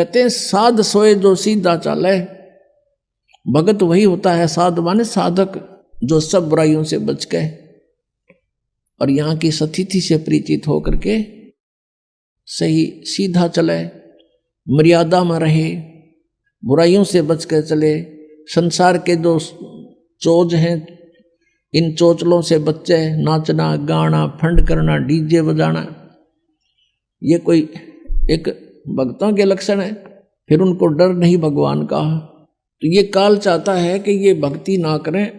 कहते हैं साध सोए जो सीधा चाले। भगत वही होता है, साध माने साधक, जो सब बुराइयों से बच गए और यहाँ की सतिथि से परिचित होकर के सही सीधा चले, मर्यादा में रहे, बुराइयों से बच कर चले। संसार के जो चोज हैं, इन चोचलों से बच्चे, नाचना गाना फंड करना डीजे बजाना, ये कोई एक भक्तों के लक्षण है। फिर उनको डर नहीं भगवान का। तो ये काल चाहता है कि ये भक्ति ना करें,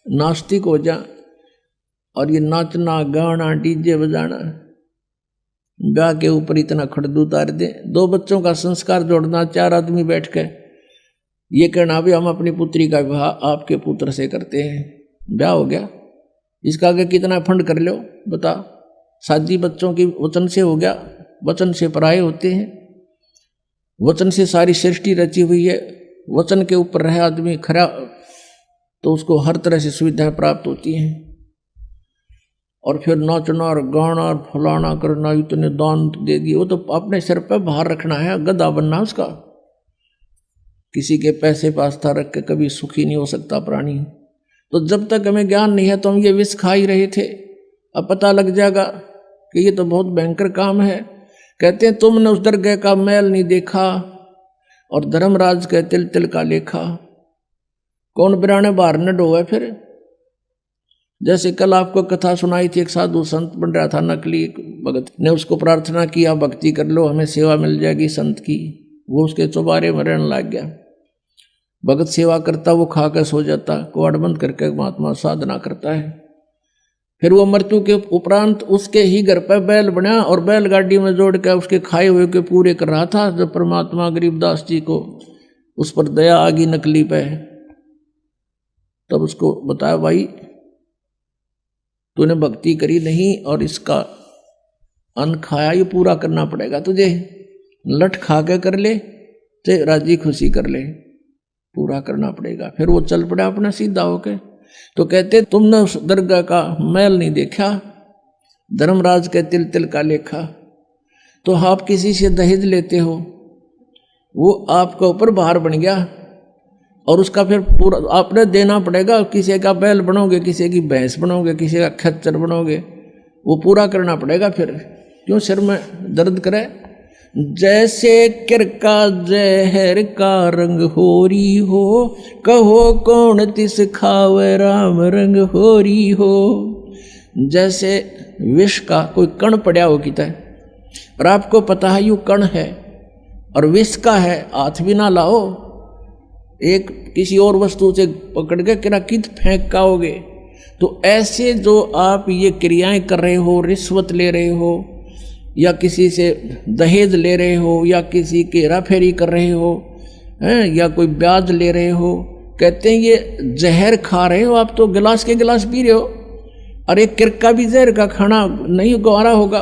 नास्तिक हो जा, और ये नाचना गाना डीजे बजाना, गा के ऊपर इतना खड़दू उतार दे। 2 बच्चों का संस्कार जोड़ना, 4 आदमी बैठ के ये कहना भी हम अपनी पुत्री का विवाह आपके पुत्र से करते हैं, ब्याह हो गया। इसका आगे कितना फंड कर लो बता। शादी बच्चों की वचन से हो गया, वचन से पराये होते हैं। वचन से सारी सृष्टि रची हुई है, वचन के ऊपर रहे आदमी खरा तो उसको हर तरह से सुविधाएं प्राप्त होती हैं। और फिर नाचना और गाना और फलाना करना, इतने दान दे दिए, वो तो अपने सिर पर बाहर रखना है, गधा बनना उसका। किसी के पैसे पास्ता रख के कभी सुखी नहीं हो सकता प्राणी। तो जब तक हमें ज्ञान नहीं है तो हम ये विष खा ही रहे थे। अब पता लग जाएगा कि ये तो बहुत भयंकर काम है। कहते हैं तुमने उस दरगाह का मैल नहीं देखा और धर्मराज के तिल तिल का लेखा। कौन बिराने बाहर न डोए। फिर जैसे कल आपको कथा सुनाई थी, एक साधु संत बन रहा था, नकली भगत ने उसको प्रार्थना किया भक्ति कर लो हमें सेवा मिल जाएगी संत की। वो उसके चौबारे में रहने लग गया। भगत सेवा करता, वो खा कर सो जाता, कुआड़ बंद करके महात्मा साधना करता है। फिर वो मृत्यु के उपरांत उसके ही घर पर बैल बना और बैलगाड़ी में जोड़ कर उसके खाए हुए के पूरे कर रहा था। जब परमात्मा गरीबदास जी को उस पर दया आ गई नकली पे, तब उसको बताया भाई तूने भक्ति करी नहीं और इसका अन्न खाया, ये पूरा करना पड़ेगा तुझे। लठ खा के कर ले चाहे राजी खुशी कर ले, पूरा करना पड़ेगा। फिर वो चल पड़ा अपना सीधा होके। तो कहते तुमने उस दरगाह का मैल नहीं देखा, धर्मराज के तिल तिल का लेखा। तो आप किसी से दहेज लेते हो, वो आपके ऊपर भार बन गया और उसका फिर पूरा आपने देना पड़ेगा। किसी का बैल बनोगे, किसी की भैंस बनोगे, किसी का खच्चर बनोगे, वो पूरा करना पड़ेगा। फिर क्यों सिर में दर्द करे। जैसे किरका जहर का रंग होरी हो, कहो कौन तिस खावे राम रंग होरी हो। जैसे विष का कोई कण पड़ा हो किता है और आपको पता है यू कण है और विष का है, हाथ भी ना लाओ, एक किसी और वस्तु से पकड़ के किरा कित फेंक काओगे। तो ऐसे जो आप ये क्रियाएं कर रहे हो, रिश्वत ले रहे हो या किसी से दहेज ले रहे हो या किसी की हेराफेरी कर रहे हो हैं या कोई ब्याज ले रहे हो, कहते हैं ये जहर खा रहे हो आप। तो गिलास के गिलास पी रहे हो और एक किरका भी जहर का खाना नहीं गवारा होगा।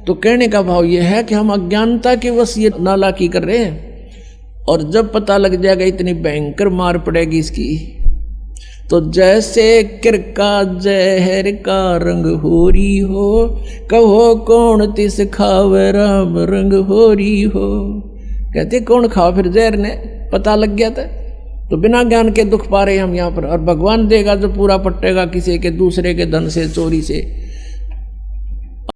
तो कहने का भाव ये है कि हम अज्ञानता के वश ये नालायकी कर रहे हैं और जब पता लग जाएगा इतनी भयंकर मार पड़ेगी इसकी। तो जैसे किरका जहर का रंग होरी हो, कहो कौन तिस खावे राम रंग होरी हो। कहते कौन खाओ फिर जहर ने, पता लग गया था। तो बिना ज्ञान के दुख पा रहे हम यहाँ पर। और भगवान देगा जो पूरा पट्टेगा किसी के दूसरे के धन से चोरी से।